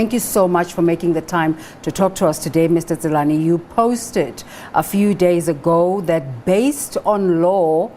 Thank you so much for making the time to talk to us today, Mr. Tselane. You posted a few days ago that based on law,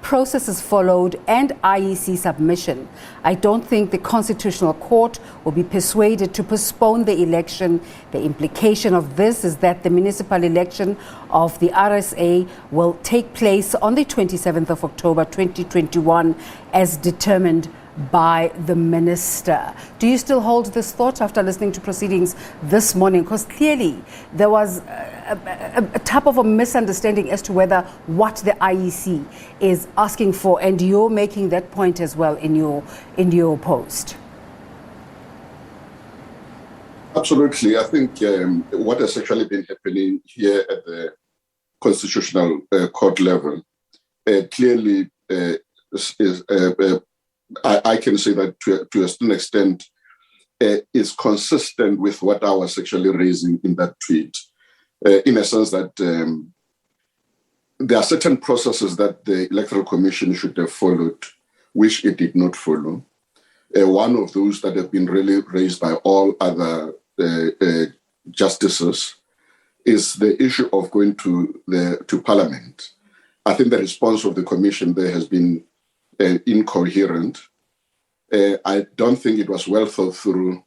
processes followed and IEC submission, I don't think the Constitutional Court will be persuaded to postpone the election. The implication of this is that the municipal election of the RSA will take place on the 27th of October 2021 as determined by the minister. Do you still hold this thought after listening to proceedings this morning? Because clearly there was a type of a misunderstanding as to whether what the IEC is asking for, and you're making that point as well in your post. Absolutely. I think what has actually been happening here at the Constitutional Court level clearly is I can say that to a certain extent is consistent with what I was actually raising in that tweet, in a sense that there are certain processes that the Electoral Commission should have followed, which it did not follow. One of those that have been really raised by all other justices is the issue of going to Parliament. I think the response of the Commission there has been incoherent. I don't think it was well thought through,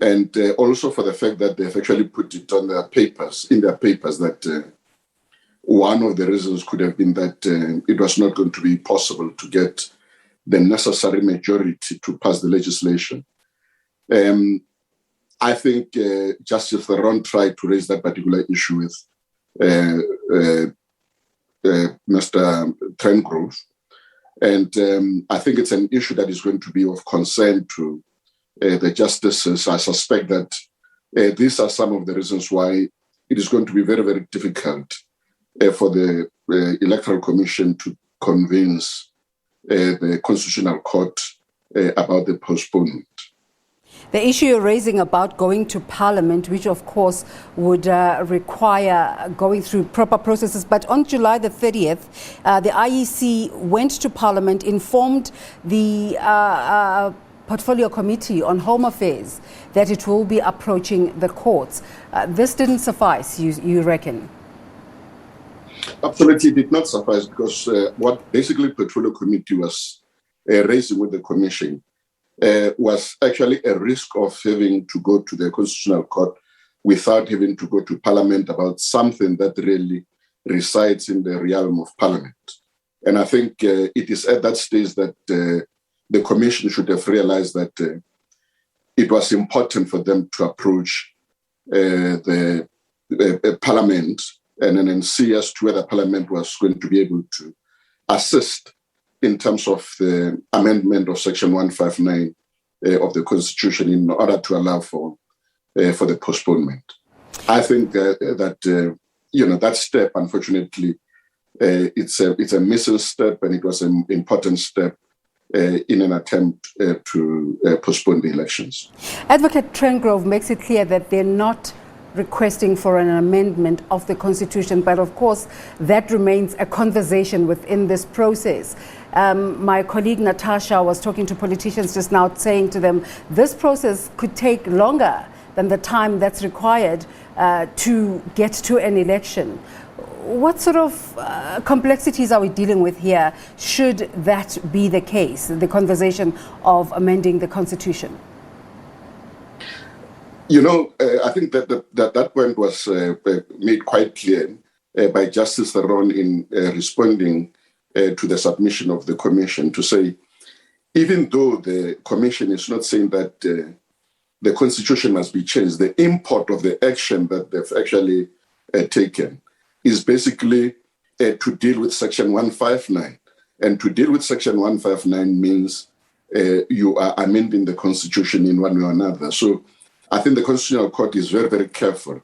and also for the fact that they've actually put it on their papers, that one of the reasons could have been that it was not going to be possible to get the necessary majority to pass the legislation. I think Justice Tselane tried to raise that particular issue with Mr. Trengrove. And I think it's an issue that is going to be of concern to the justices. I suspect that these are some of the reasons why it is going to be very, very difficult for the Electoral Commission to convince the Constitutional Court about the postponement. The issue you're raising about going to Parliament, which of course would require going through proper processes, but on July the 30th, the IEC went to Parliament, informed the Portfolio Committee on Home Affairs that it will be approaching the courts. This didn't suffice, you reckon? Absolutely, it did not suffice, because what basically Portfolio Committee was raising with the Commission was actually a risk of having to go to the Constitutional Court without having to go to Parliament about something that really resides in the realm of Parliament. And I think it is at that stage that the Commission should have realized that it was important for them to approach the Parliament and then see as to whether Parliament was going to be able to assist in terms of the amendment of Section 159 of the Constitution in order to allow for the postponement. I think that that step, unfortunately, it's a missing step, and it was an important step in an attempt to postpone the elections. Advocate Trengrove makes it clear that they're not requesting for an amendment of the Constitution, but of course that remains a conversation within this process. My colleague Natasha was talking to politicians just now, saying to them this process could take longer than the time that's required to get to an election. What sort of complexities are we dealing with here, should that be the case, the conversation of amending the Constitution? I think that point was made quite clear by Justice Tselane in responding to the submission of the Commission, to say, even though the Commission is not saying that the Constitution must be changed, the import of the action that they've actually taken is basically to deal with Section 159. And to deal with Section 159 means you are amending the Constitution in one way or another. So I think the Constitutional Court is very, very careful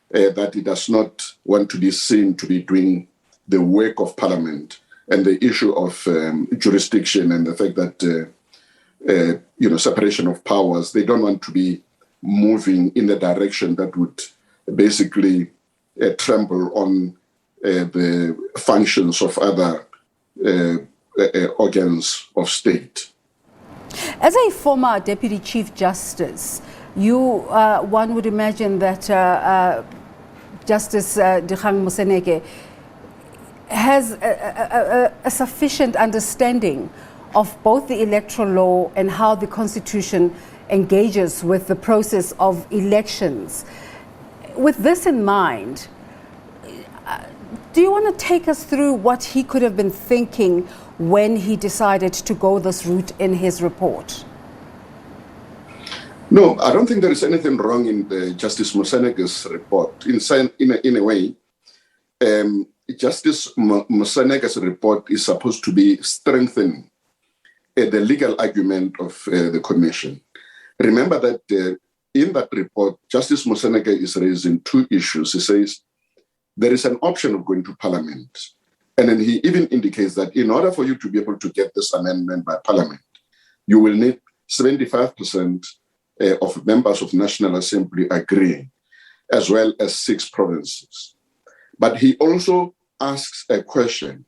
that it does not want to be seen to be doing the work of Parliament, and the issue of jurisdiction and the fact that, separation of powers, they don't want to be moving in the direction that would basically trample on the functions of other organs of state. As a former Deputy Chief Justice, one would imagine that Justice Dikgang Moseneke has a sufficient understanding of both the electoral law and how the Constitution engages with the process of elections. With this in mind, do you want to take us through what he could have been thinking when he decided to go this route in his report? No, I don't think there is anything wrong in the Justice Moseneke's report. In a way, Justice Moseneke's report is supposed to be strengthening the legal argument of the Commission. Remember that in that report, Justice Moseneke is raising two issues. He says there is an option of going to Parliament. And then he even indicates that in order for you to be able to get this amendment by Parliament, you will need 75% of members of National Assembly agreeing, as well as 6 provinces. But he also asks a question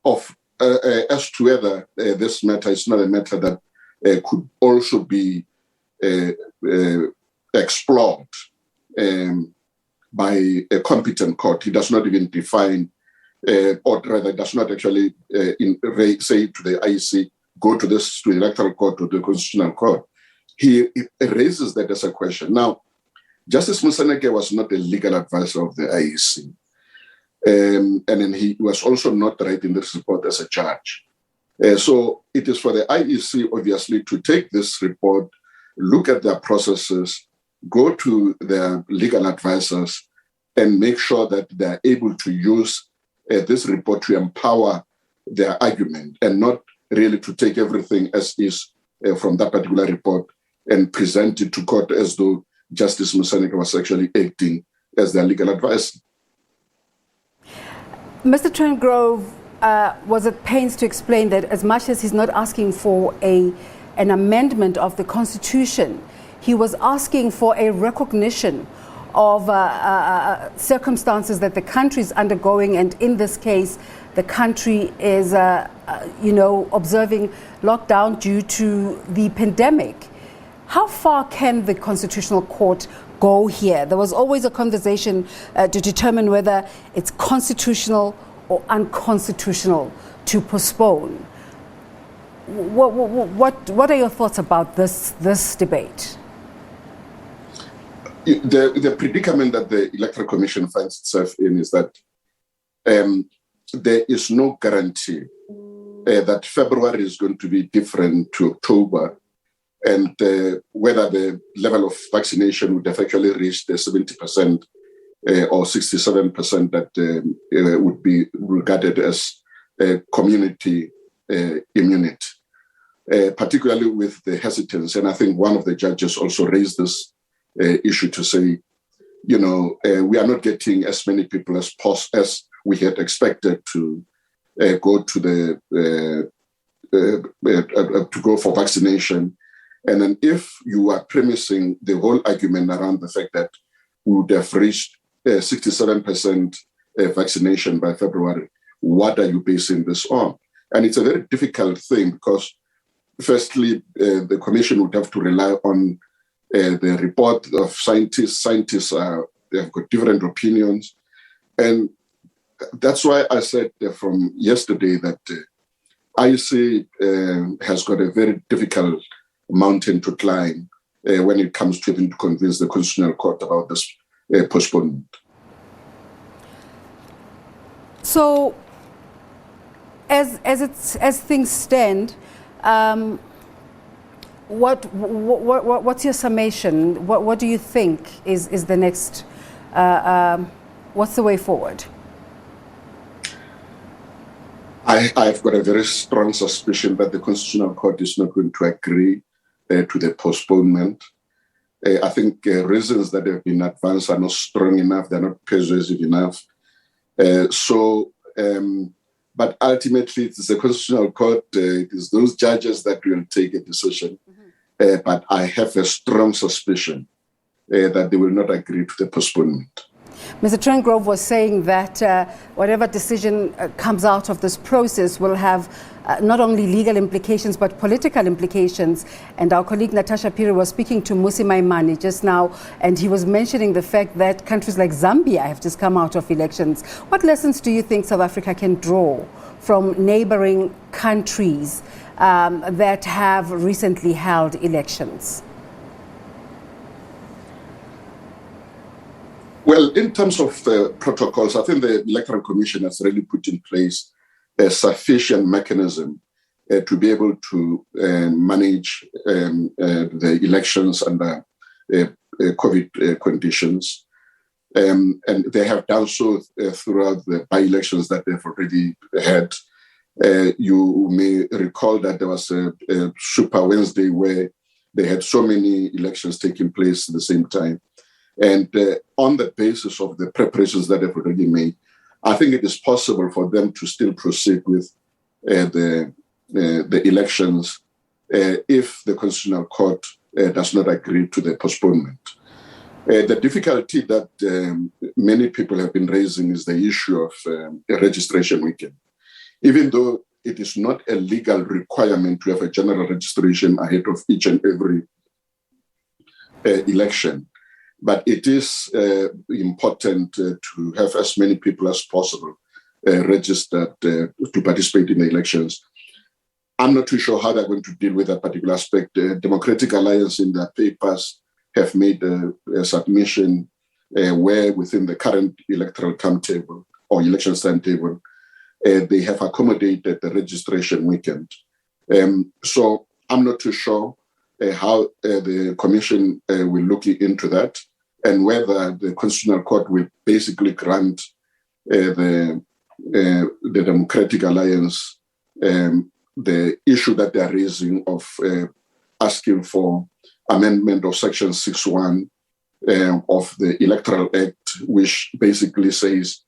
of as to whether this matter is not a matter that could also be explored by a competent court. He does not even define, or rather does not actually say to the IEC, go to the Electoral Court or the Constitutional Court. He raises that as a question. Now, Justice Moseneke was not a legal advisor of the IEC. And then he was also not writing this report as a judge. So it is for the IEC, obviously, to take this report, look at their processes, go to their legal advisors, and make sure that they're able to use this report to empower their argument and not really to take everything as is from that particular report and present it to court as though Justice Moseneke was actually acting as their legal advisor. Mr. Trengrove was at pains to explain that as much as he's not asking for an amendment of the Constitution, he was asking for a recognition of circumstances that the country is undergoing, and in this case, the country is, observing lockdown due to the pandemic. How far can the Constitutional Court go here? There was always a conversation to determine whether it's constitutional or unconstitutional to postpone. What are your thoughts about this debate? The predicament that the Electoral Commission finds itself in is that there is no guarantee that February is going to be different to October, and whether the level of vaccination would have actually reached the 70% or 67% that would be regarded as community immunity, particularly with the hesitance. And I think one of the judges also raised this issue to say, we are not getting as many people as we had expected to go to to go for vaccination. And then if you are premising the whole argument around the fact that we would have reached 67% vaccination by February, what are you basing this on? And it's a very difficult thing because, firstly, the Commission would have to rely on the report of scientists. Scientists they have got different opinions. And that's why I said from yesterday that IEC has got a very difficult mountain to climb when it comes to even to convince the Constitutional Court about this postponement. So, as things stand, what's your summation? What do you think is the next? What's the way forward? I've got a very strong suspicion that the Constitutional Court is not going to agree to the postponement. I think reasons that have been advanced are not strong enough, they're not persuasive enough. But ultimately, it's the Constitutional Court, it is those judges that will take a decision. Mm-hmm. But I have a strong suspicion that they will not agree to the postponement. Mr. Trengrove was saying that whatever decision comes out of this process will have not only legal implications but political implications. And our colleague Natasha Piri was speaking to Musi Maimane just now, and he was mentioning the fact that countries like Zambia have just come out of elections. What lessons do you think South Africa can draw from neighboring countries that have recently held elections? Well, in terms of protocols, I think the Electoral Commission has really put in place a sufficient mechanism to be able to manage the elections under COVID conditions. And they have done so throughout the by-elections that they've already had. You may recall that there was a Super Wednesday where they had so many elections taking place at the same time. And on the basis of the preparations that they've already made, I think it is possible for them to still proceed with the elections if the Constitutional Court does not agree to the postponement. The difficulty that many people have been raising is the issue of a registration weekend. Even though it is not a legal requirement to have a general registration ahead of each and every election, but it is important to have as many people as possible registered to participate in the elections. I'm not too sure how they're going to deal with that particular aspect. Democratic Alliance in their papers have made a submission where within the current electoral timetable or elections timetable, they have accommodated the registration weekend. So I'm not too sure how the Commission will look into that and whether the Constitutional Court will basically grant the Democratic Alliance the issue that they are raising of asking for amendment of Section 6.1 of the Electoral Act, which basically says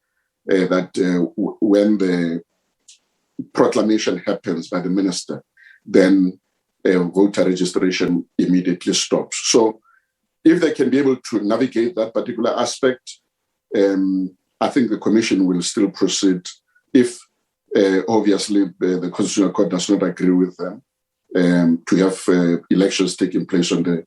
that when the proclamation happens by the minister, then voter registration immediately stops. So if they can be able to navigate that particular aspect, I think the Commission will still proceed if obviously the Constitutional Court does not agree with them to have elections taking place on the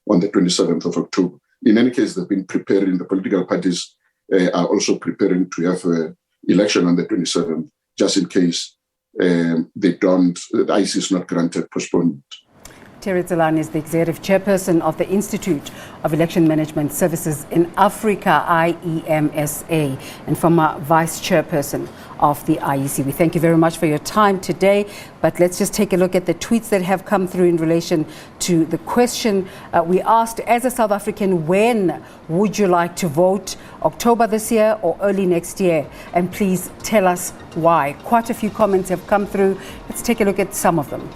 27th of October. In any case, they've been preparing, the political parties are also preparing to have an election on the 27th, just in case they don't, the IEC is not granted postponement. Terry Tselane is the Executive Chairperson of the Institute of Election Management Services in Africa, IEMSA, and former Vice Chairperson of the IEC. We thank you very much for your time today, but let's just take a look at the tweets that have come through in relation to the question we asked. As a South African, when would you like to vote? October this year or early next year? And please tell us why. Quite a few comments have come through. Let's take a look at some of them.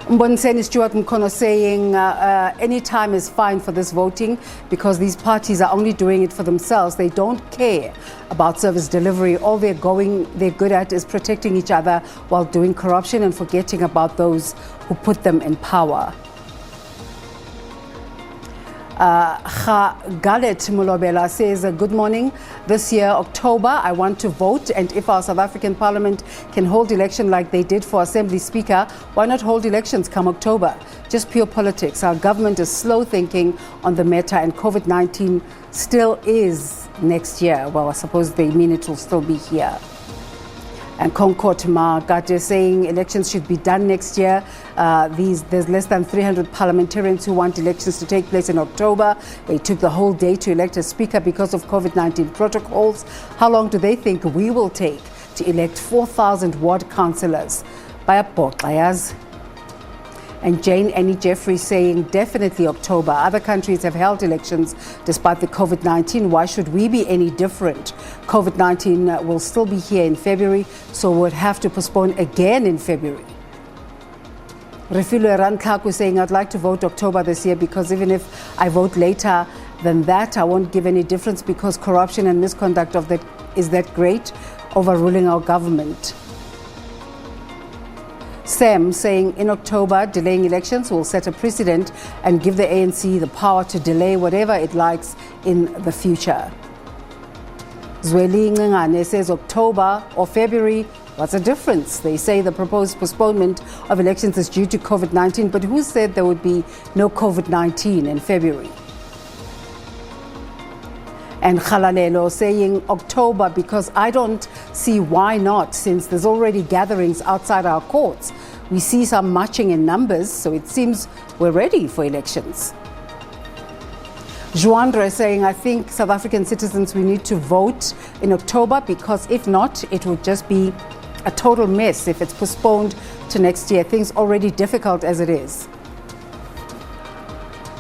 Mbonseni Stuart Mkono saying any time is fine for this voting because these parties are only doing it for themselves. They don't care about service delivery. All they're good at is protecting each other while doing corruption and forgetting about those who put them in power. Galet Mulobela says, good morning. This year, October, I want to vote. And if our South African Parliament can hold election like they did for Assembly Speaker, why not hold elections come October? Just pure politics. Our government is slow thinking on the matter, and COVID-19 still is next year. Well, I suppose they mean it will still be here. And Concord Magate saying elections should be done next year. There's less than 300 parliamentarians who want elections to take place in October. They took the whole day to elect a speaker because of COVID-19 protocols. How long do they think we will take to elect 4,000 ward councillors? By Bayapotlayaz. And Jane Annie Jeffrey saying definitely October. Other countries have held elections despite the COVID-19. Why should we be any different? COVID-19 will still be here in February, so we'll have to postpone again in February. Refilo Rankaku saying I'd like to vote October this year because even if I vote later than that, I won't give any difference because corruption and misconduct of that is that great, overruling our government. Sam saying in October, delaying elections will set a precedent and give the ANC the power to delay whatever it likes in the future. Zweli Ngane says October or February, what's the difference? They say the proposed postponement of elections is due to COVID-19, but who said there would be no COVID-19 in February? And Khalalelo saying October because I don't see why not, since there's already gatherings outside our courts. We see some marching in numbers, so it seems we're ready for elections. Juandre saying, I think South African citizens, we need to vote in October because if not, it would just be a total mess if it's postponed to next year. Things already difficult as it is.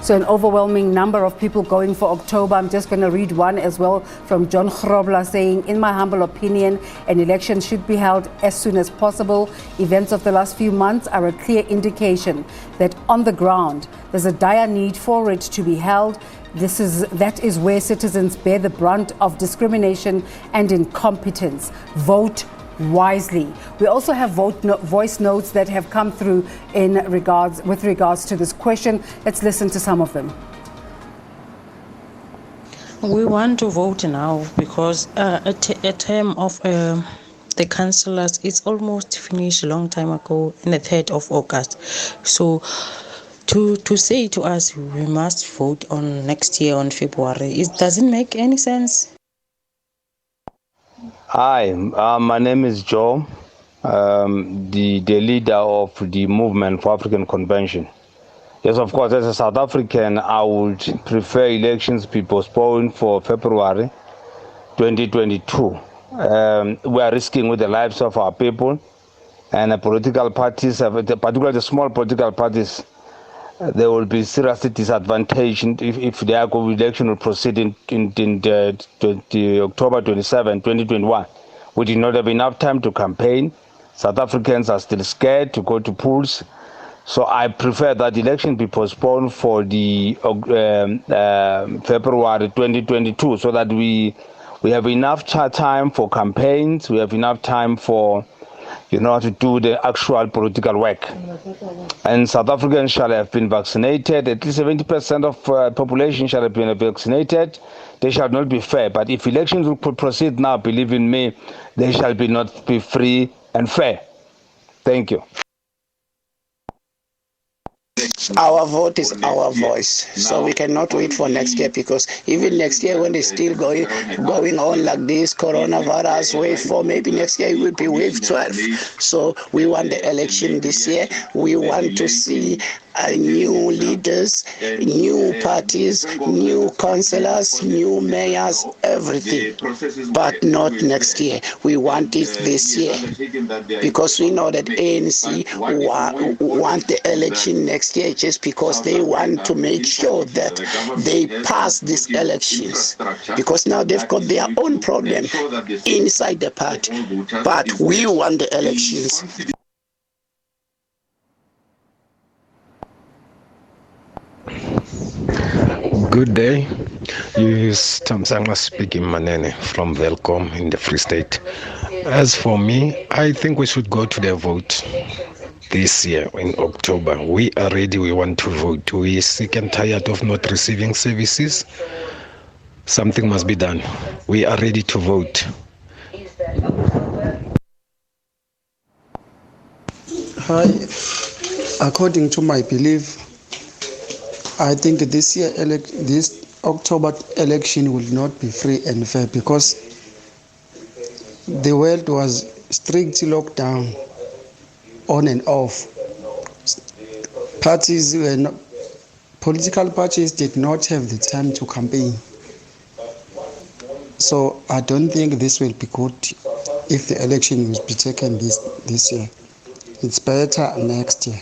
So an overwhelming number of people going for October. I'm just going to read one as well from John Grobler saying, in my humble opinion, an election should be held as soon as possible. Events of the last few months are a clear indication that on the ground, there's a dire need for it to be held. That is where citizens bear the brunt of discrimination and incompetence. Vote wisely. We also have voice notes that have come through with regards to this question. Let's listen to some of them. We want to vote now because a term of the councillors is almost finished a long time ago, on the 3rd of August. So to say to us we must vote on next year on February, it doesn't make any sense. Hi, my name is Joe, the leader of the Movement for African Convention. Yes, of course, as a South African, I would prefer elections be postponed for February 2022. We are risking with the lives of our people, and the political parties, particularly the small political parties, they will be seriously disadvantaged if their election will proceed in October 27, 2021. We did not have enough time to campaign. South Africans are still scared to go to polls. So I prefer that the election be postponed for the February 2022 so that we have enough time for campaigns, we have enough time for to do the actual political work. And South Africans shall have been vaccinated. At least 70% of population shall have been vaccinated. They shall not be fair. But if elections will proceed now, believe in me, they shall not be free and fair. Thank you. Our vote is our voice, so we cannot wait for next year, because even next year when it's still going on like this, coronavirus wave 4, maybe next year it will be wave 12. So we want the election this year. We want to see new leaders, new parties, new councillors, new mayors, everything, but not next year. We want it this year, because we know that ANC want the election next year just because they want to make sure that they pass these elections, because now they've got their own problem inside the party, but we want the elections. Good day. This is Tamsanga speaking, Manene from Velcom in the Free State. As for me, I think we should go to the vote this year in October. We are ready. We want to vote. We are sick and tired of not receiving services. Something must be done. We are ready to vote. Hi. According to my belief, I think this year, this October election will not be free and fair, because the world was strictly locked down, on and off. Political parties did not have the time to campaign. So I don't think this will be good if the election will be taken this year. It's better next year.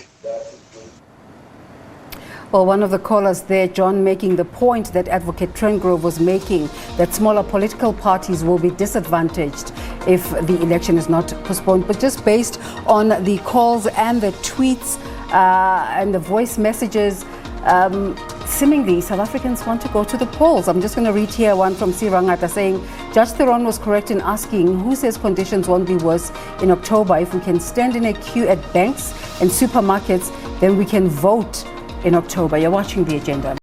Well, one of the callers there, John, making the point that Advocate Trengrove was making, that smaller political parties will be disadvantaged if the election is not postponed. But just based on the calls and the tweets and the voice messages, seemingly South Africans want to go to the polls. I'm just going to read here one from Sirangata saying, Judge Tselane was correct in asking who says conditions won't be worse in October. If we can stand in a queue at banks and supermarkets, then we can vote in October. You're watching The Agenda.